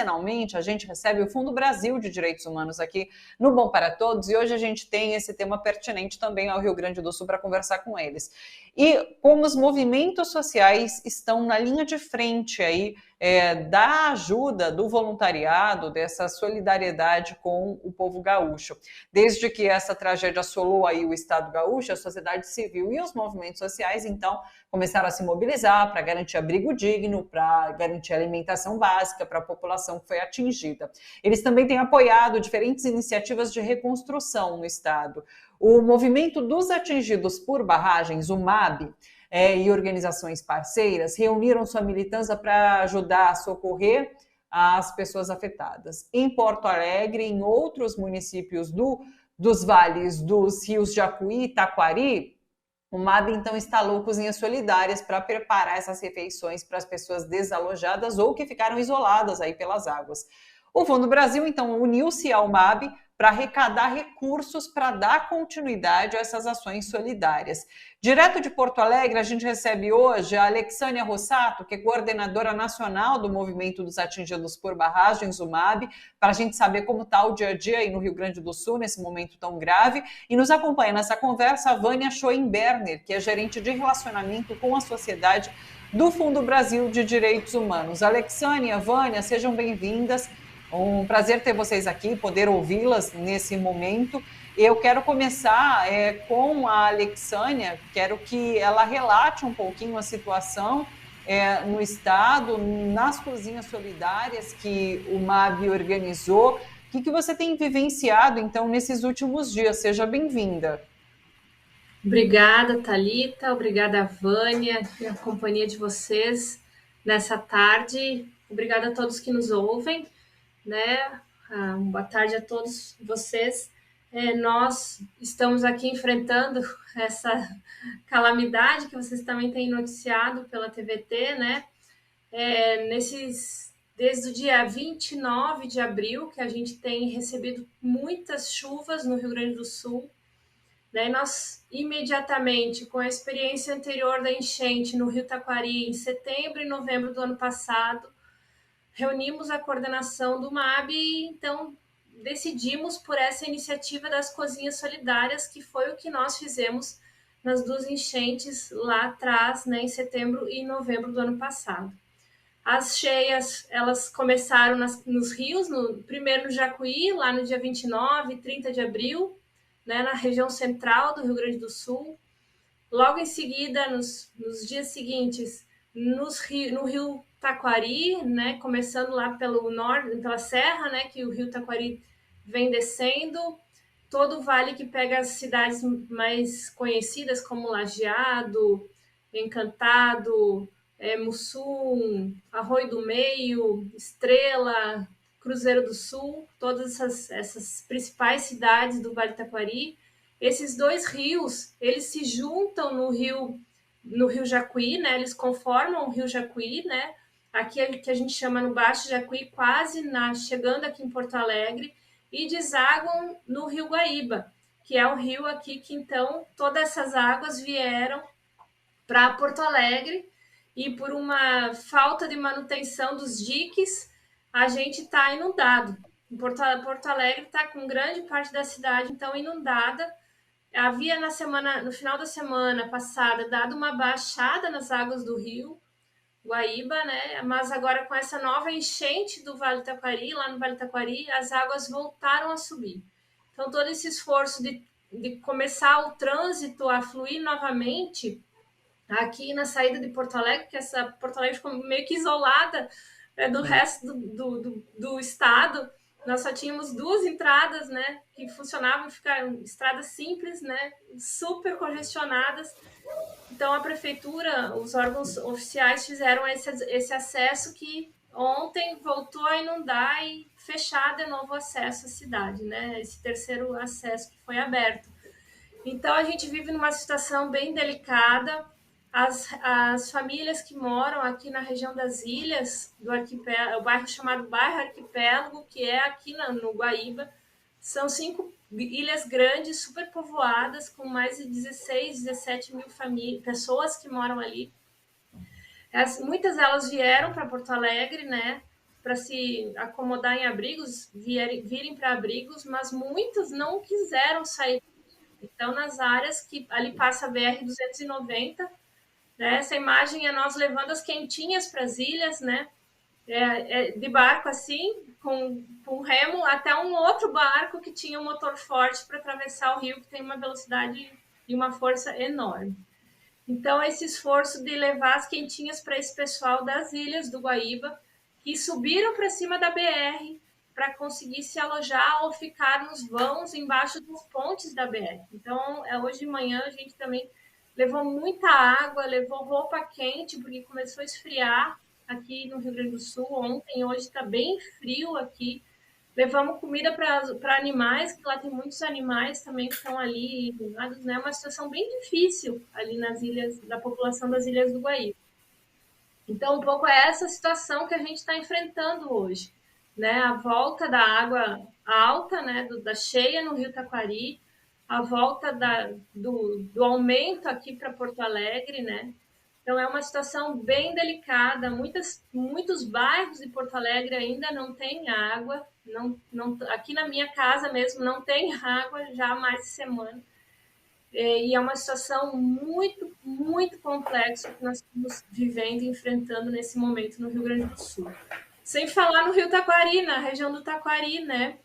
quinzenalmente a gente recebe o Fundo Brasil de Direitos Humanos aqui no Bom para Todos, e hoje a gente tem esse tema pertinente também ao Rio Grande do Sul para conversar com eles. E como os movimentos sociais estão na linha de frente aí da ajuda, do voluntariado, dessa solidariedade com o povo gaúcho. Desde que essa tragédia assolou aí o estado gaúcho, a sociedade civil e os movimentos sociais, então, começaram a se mobilizar para garantir abrigo digno, para garantir alimentação básica para a população que foi atingida. Eles também têm apoiado diferentes iniciativas de reconstrução no estado. O movimento dos atingidos por barragens, o MAB, e organizações parceiras reuniram sua militância para ajudar a socorrer as pessoas afetadas. Em Porto Alegre, em outros municípios dos vales dos rios Jacuí e Taquari, o MAB, então, instalou cozinhas solidárias para preparar essas refeições para as pessoas desalojadas ou que ficaram isoladas aí pelas águas. O Fundo Brasil, então, uniu-se ao MAB para arrecadar recursos para dar continuidade a essas ações solidárias. Direto de Porto Alegre, a gente recebe hoje a Alexânia Rossato, que é coordenadora nacional do Movimento dos Atingidos por Barragens, o MAB, para a gente saber como está o dia a dia aí no Rio Grande do Sul, nesse momento tão grave. E nos acompanha nessa conversa a Vânia Schoenberner, que é gerente de relacionamento com a sociedade do Fundo Brasil de Direitos Humanos. Alexânia, Vânia, sejam bem-vindas. Um prazer ter vocês aqui, poder ouvi-las nesse momento. Eu quero começar com a Alexânia, quero que ela relate um pouquinho a situação no estado, nas cozinhas solidárias que o MAB organizou. O que você tem vivenciado, então, nesses últimos dias? Seja bem-vinda. Obrigada, Thalita, obrigada, Vânia, pela companhia de vocês nessa tarde. Obrigada a todos que nos ouvem, né? Boa tarde a todos vocês. Nós estamos aqui enfrentando essa calamidade que vocês também têm noticiado pela TVT, né? Desde o dia 29 de abril, que a gente tem recebido muitas chuvas no Rio Grande do Sul. Daí nós, imediatamente, com a experiência anterior da enchente no Rio Taquari, em setembro e novembro do ano passado, reunimos a coordenação do MAB e, então, decidimos por essa iniciativa das cozinhas solidárias, que foi o que nós fizemos nas duas enchentes lá atrás, né, em setembro e novembro do ano passado. As cheias, elas começaram nos rios, primeiro no Jacuí, lá no dia 29 e 30 de abril, né, na região central do Rio Grande do Sul. Logo em seguida, nos dias seguintes, no Rio Taquari, né, começando lá pelo norte, pela serra, né, que o Rio Taquari vem descendo, todo o vale que pega as cidades mais conhecidas como Lajeado, Encantado, Mussum, Arroio do Meio, Estrela, Cruzeiro do Sul, todas essas principais cidades do Vale Taquari. Esses dois rios, eles se juntam no Rio Jacuí, né? Eles conformam o Rio Jacuí, né? Aqui que a gente chama no Baixo Jacuí, quase chegando aqui em Porto Alegre, e desaguam no Rio Guaíba, que é o rio aqui que, então, todas essas águas vieram para Porto Alegre, e por uma falta de manutenção dos diques, a gente está inundado. Porto Alegre está com grande parte da cidade, então, inundada. Havia no final da semana passada, dado uma baixada nas águas do rio Guaíba, né? Mas agora com essa nova enchente do Vale Taquari, lá no Vale Taquari, as águas voltaram a subir. Então, todo esse esforço de começar o trânsito a fluir novamente aqui na saída de Porto Alegre, que essa Porto Alegre ficou meio que isolada do resto do estado. Nós só tínhamos duas entradas, né, que funcionavam, ficaram estradas simples, né, super congestionadas. Então, a prefeitura, os órgãos oficiais fizeram esse acesso que ontem voltou a inundar e fechar de novo o acesso à cidade, né, esse terceiro acesso que foi aberto. Então, a gente vive numa situação bem delicada. As famílias que moram aqui na região das ilhas do arquipélago, o bairro chamado Bairro Arquipélago, que é aqui no Guaíba, são 5 ilhas grandes, super povoadas, com mais de 16, 17 mil pessoas que moram ali. Muitas delas vieram para Porto Alegre, né? para se acomodar em abrigos, virem para abrigos, mas muitos não quiseram sair. Então, nas áreas que ali passa a BR-290, né? Essa imagem é nós levando as quentinhas para as ilhas, né? De barco assim, com remo, até um outro barco que tinha um motor forte para atravessar o rio, que tem uma velocidade e uma força enorme. Então, esse esforço de levar as quentinhas para esse pessoal das ilhas do Guaíba, que subiram para cima da BR para conseguir se alojar ou ficar nos vãos embaixo dos pontes da BR. Então, hoje de manhã a gente também levou muita água, levou roupa quente, porque começou a esfriar aqui no Rio Grande do Sul ontem, hoje está bem frio aqui. Levamos comida para animais, que lá tem muitos animais também que estão ali, né? Uma situação bem difícil ali nas ilhas, da população das Ilhas do Guaíba. Então, um pouco é essa situação que a gente está enfrentando hoje, né? A volta da água alta, né? Da cheia no Rio Taquari, a volta do aumento aqui para Porto Alegre, né? Então, é uma situação bem delicada. Muitos bairros de Porto Alegre ainda não têm água. Aqui na minha casa mesmo não tem água já há mais de semana. E é uma situação muito, muito complexa que nós estamos vivendo e enfrentando nesse momento no Rio Grande do Sul. Sem falar no Rio Taquari, na região do Taquari, né?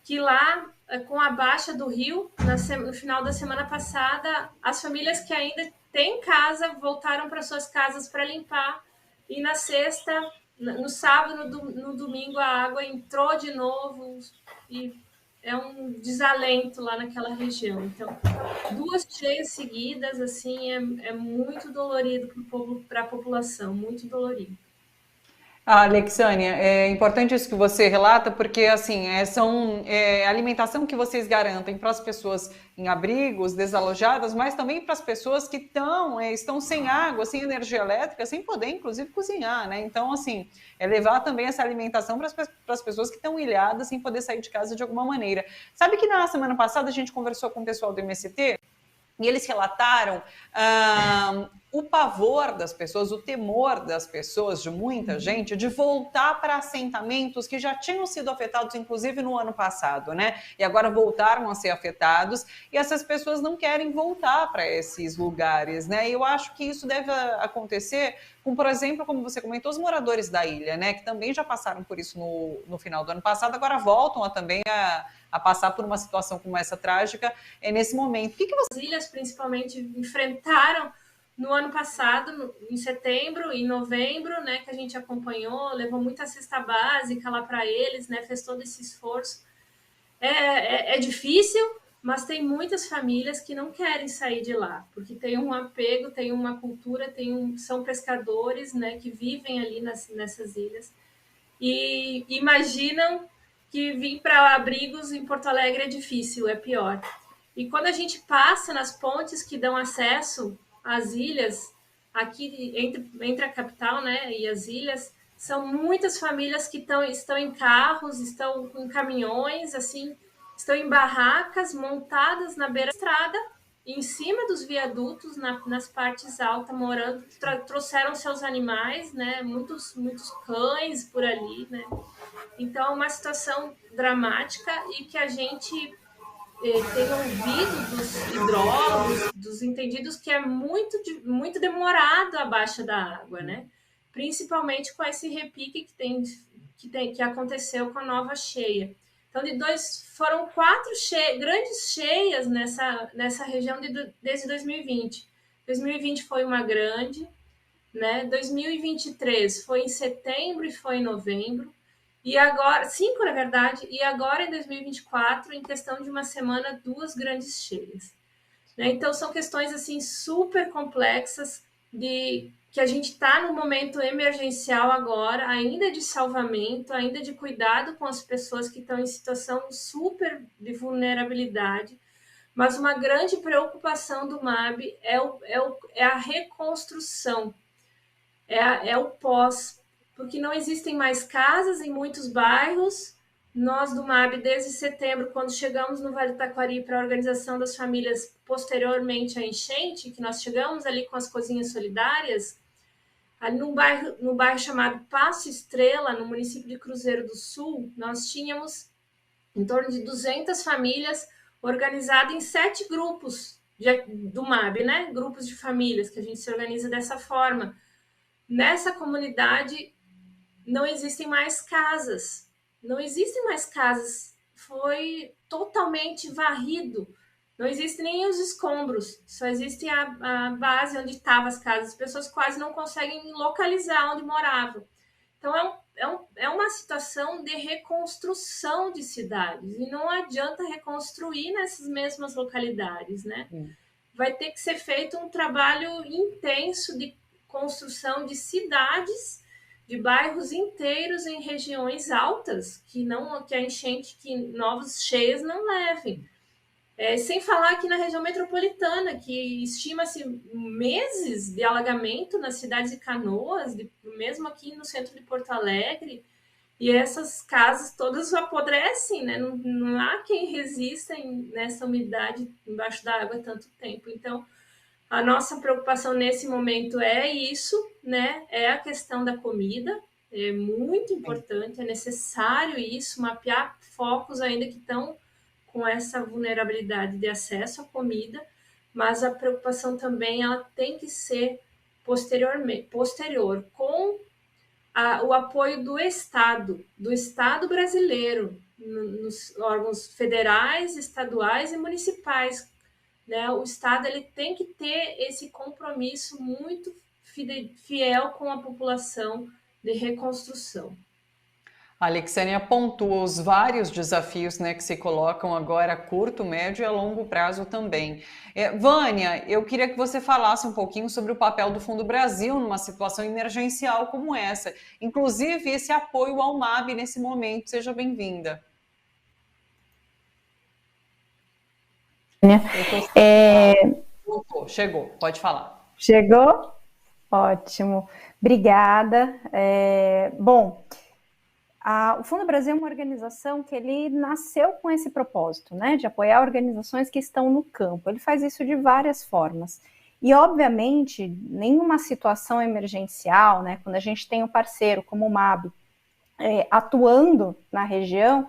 Que lá, com a baixa do rio, no final da semana passada, as famílias que ainda têm casa voltaram para suas casas para limpar, e na sexta, no sábado, no domingo, a água entrou de novo, e é um desalento lá naquela região. Então, 2 cheias seguidas, assim, é muito dolorido para a população, muito dolorido. Alexânia, é importante isso que você relata, porque assim, alimentação que vocês garantem para as pessoas em abrigos, desalojadas, mas também para as pessoas que estão sem água, sem energia elétrica, sem poder, inclusive, cozinhar, né? Então, assim, é levar também essa alimentação para as pessoas que estão ilhadas, sem poder sair de casa de alguma maneira. Sabe que na semana passada a gente conversou com o pessoal do MST? E eles relataram o pavor das pessoas, o temor das pessoas, de muita gente, de voltar para assentamentos que já tinham sido afetados, inclusive no ano passado, né? E agora voltaram a ser afetados, e essas pessoas não querem voltar para esses lugares, né? E eu acho que isso deve acontecer com, por exemplo, como você comentou, os moradores da ilha, né? Que também já passaram por isso no final do ano passado, agora voltam também a passar por uma situação como essa trágica nesse momento. O que As ilhas, principalmente, enfrentaram no ano passado, em setembro e novembro, né, que a gente acompanhou, levou muita cesta básica lá para eles, né, fez todo esse esforço. É difícil, mas tem muitas famílias que não querem sair de lá, porque tem um apego, tem uma cultura, são pescadores, né, que vivem ali nessas ilhas, e imaginam que vir para abrigos em Porto Alegre é difícil, é pior. E quando a gente passa nas pontes que dão acesso às ilhas, aqui entre a capital, né, e as ilhas, são muitas famílias que estão em carros, estão com caminhões, assim, estão em barracas montadas na beira da estrada, em cima dos viadutos, nas partes altas, morando, trouxeram seus animais, né, muitos cães por ali, né. Então, é uma situação dramática e que a gente tem ouvido dos hidrólogos, dos entendidos, que é muito demorado a baixa da água, né? Principalmente com esse repique que aconteceu com a nova cheia. Então, foram 4 grandes cheias nessa região desde 2020. 2020 foi uma grande, né? 2023 foi em setembro e foi em novembro. E agora, 5 na verdade, e agora em 2024, em questão de uma semana, 2 grandes cheias. Né? Então, são questões assim super complexas que a gente está no momento emergencial agora, ainda de salvamento, ainda de cuidado com as pessoas que estão em situação super de vulnerabilidade, mas uma grande preocupação do MAB é a reconstrução, é o pós, porque não existem mais casas em muitos bairros. Nós do MAB, desde setembro, quando chegamos no Vale do Taquari para a organização das famílias posteriormente à enchente, que nós chegamos ali com as cozinhas solidárias, Ali no bairro chamado Passo Estrela, no município de Cruzeiro do Sul, nós tínhamos em torno de 200 famílias organizadas em 7 grupos do MAB, né? Grupos de famílias, que a gente se organiza dessa forma. Nessa comunidade não existem mais casas. Não existem mais casas. Foi totalmente varrido. Não existem nem os escombros. Só existe a base onde estavam as casas. As pessoas quase não conseguem localizar onde moravam. Então, é uma situação de reconstrução de cidades. E não adianta reconstruir nessas mesmas localidades, né? Vai ter que ser feito um trabalho intenso de construção de cidades, de bairros inteiros em regiões altas, que a enchente, que novos cheias não levem. Sem falar aqui na região metropolitana, que estima-se meses de alagamento nas cidades de Canoas, mesmo aqui no centro de Porto Alegre, e essas casas todas apodrecem, né? Não há quem resista nessa umidade embaixo da água tanto tempo. Então, a nossa preocupação nesse momento é isso, né? É a questão da comida, é muito importante, é necessário isso, mapear focos ainda que estão com essa vulnerabilidade de acesso à comida, mas a preocupação também ela tem que ser posterior, com o apoio do Estado brasileiro, nos órgãos federais, estaduais e municipais, né? O Estado ele tem que ter esse compromisso muito fiel com a população de reconstrução. A Alexânia pontua os vários desafios, né, que se colocam agora a curto, médio e a longo prazo também. Vânia, eu queria que você falasse um pouquinho sobre o papel do Fundo Brasil numa situação emergencial como essa, inclusive esse apoio ao MAB nesse momento. Seja bem-vinda. Chegou, pode falar. Chegou? Ótimo, obrigada. Bom, o Fundo Brasil é uma organização que ele nasceu com esse propósito, né, de apoiar organizações que estão no campo. Ele faz isso de várias formas. E, obviamente, nenhuma situação emergencial, né, quando a gente tem um parceiro como o MAB atuando na região,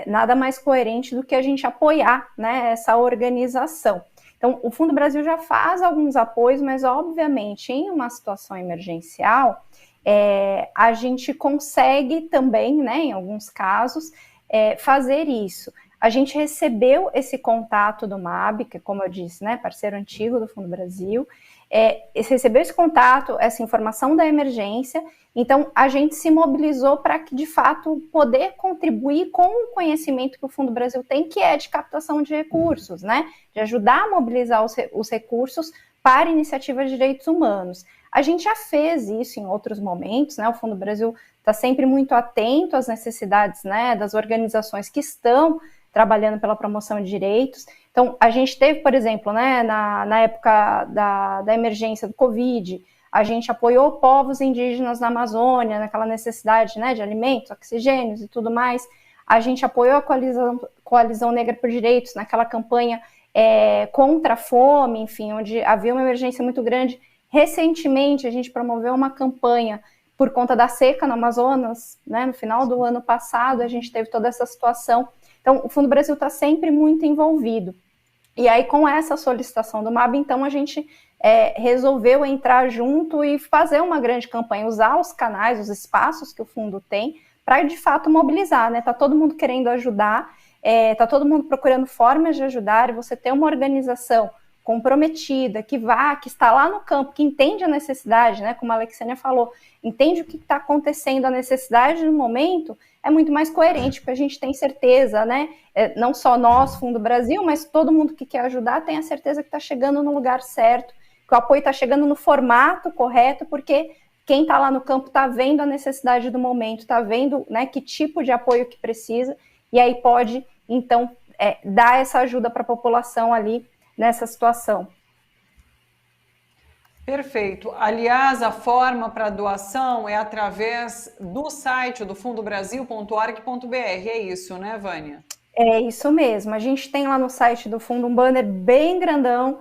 nada mais coerente do que a gente apoiar, né, essa organização. Então, o Fundo Brasil já faz alguns apoios, mas, obviamente, em uma situação emergencial, a gente consegue também, né, em alguns casos, fazer isso. A gente recebeu esse contato do MAB, que, como eu disse, né, parceiro antigo do Fundo Brasil, recebeu esse contato, essa informação da emergência, então a gente se mobilizou para que, de fato, poder contribuir com o conhecimento que o Fundo Brasil tem, que é de captação de recursos, né, de ajudar a mobilizar os recursos para iniciativas de direitos humanos. A gente já fez isso em outros momentos, né? O Fundo Brasil está sempre muito atento às necessidades, né, das organizações que estão trabalhando pela promoção de direitos. Então, a gente teve, por exemplo, né, na época da emergência do Covid, a gente apoiou povos indígenas na Amazônia, naquela necessidade, né, de alimentos, oxigênios e tudo mais. A gente apoiou a Coalizão Negra por Direitos naquela campanha contra a fome, enfim, onde havia uma emergência muito grande. Recentemente, a gente promoveu uma campanha por conta da seca no Amazonas, né? No final do ano passado, a gente teve toda essa situação. Então, o Fundo Brasil está sempre muito envolvido. E aí, com essa solicitação do MAB, então, a gente resolveu entrar junto e fazer uma grande campanha, usar os canais, os espaços que o Fundo tem, para, de fato, mobilizar, né? Está todo mundo querendo ajudar, está todo mundo procurando formas de ajudar, e você ter uma organização comprometida, que está lá no campo, que entende a necessidade, né, como a Alexânia falou, entende o que está acontecendo, a necessidade no momento, é muito mais coerente, porque a gente tem certeza, né, não só nós, Fundo Brasil, mas todo mundo que quer ajudar tem a certeza que está chegando no lugar certo, que o apoio está chegando no formato correto, porque quem está lá no campo está vendo a necessidade do momento, está vendo, né, que tipo de apoio que precisa, e aí pode, então, dar essa ajuda para a população ali, nessa situação. Perfeito. Aliás, a forma para doação é através do site do fundobrasil.org.br, é isso, né, Vânia? É isso mesmo. A gente tem lá no site do Fundo um banner bem grandão,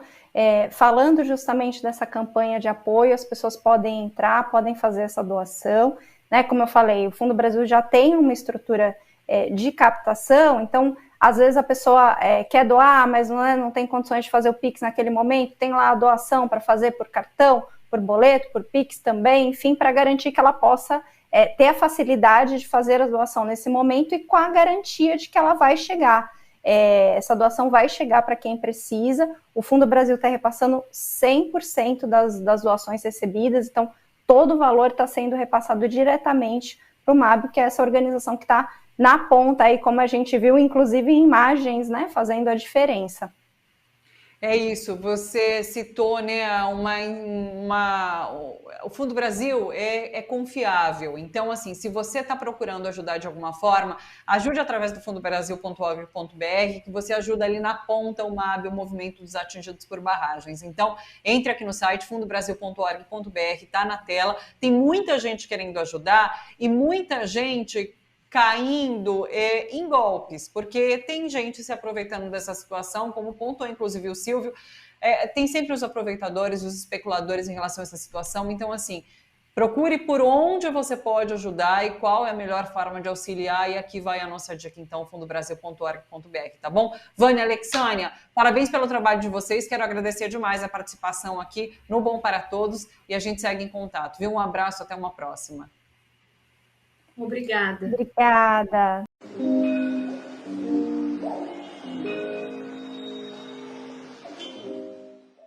falando justamente dessa campanha de apoio, as pessoas podem entrar, podem fazer essa doação, né? Como eu falei, o Fundo Brasil já tem uma estrutura de captação, então, às vezes a pessoa quer doar, mas não tem condições de fazer o Pix naquele momento, tem lá a doação para fazer por cartão, por boleto, por Pix também, enfim, para garantir que ela possa ter a facilidade de fazer a doação nesse momento e com a garantia de que ela vai chegar. Essa doação vai chegar para quem precisa. O Fundo Brasil está repassando 100% das doações recebidas, então todo o valor está sendo repassado diretamente para o MAB, que é essa organização que está na ponta aí, como a gente viu, inclusive em imagens, né, fazendo a diferença. É isso, você citou, né, o Fundo Brasil é confiável, então, assim, se você está procurando ajudar de alguma forma, ajude através do fundobrasil.org.br, que você ajuda ali na ponta o MAB, o Movimento dos Atingidos por Barragens. Então, entre aqui no site fundobrasil.org.br, está na tela, tem muita gente querendo ajudar e muita gente caindo em golpes, porque tem gente se aproveitando dessa situação, como pontuou inclusive o Silvio, tem sempre os aproveitadores, os especuladores em relação a essa situação, então assim, procure por onde você pode ajudar e qual é a melhor forma de auxiliar, e aqui vai a nossa dica então, fundobrasil.org.br, tá bom? Vânia, Alexânia, parabéns pelo trabalho de vocês, quero agradecer demais a participação aqui no Bom para Todos, e a gente segue em contato, viu? Um abraço, até uma próxima. Obrigada. Obrigada.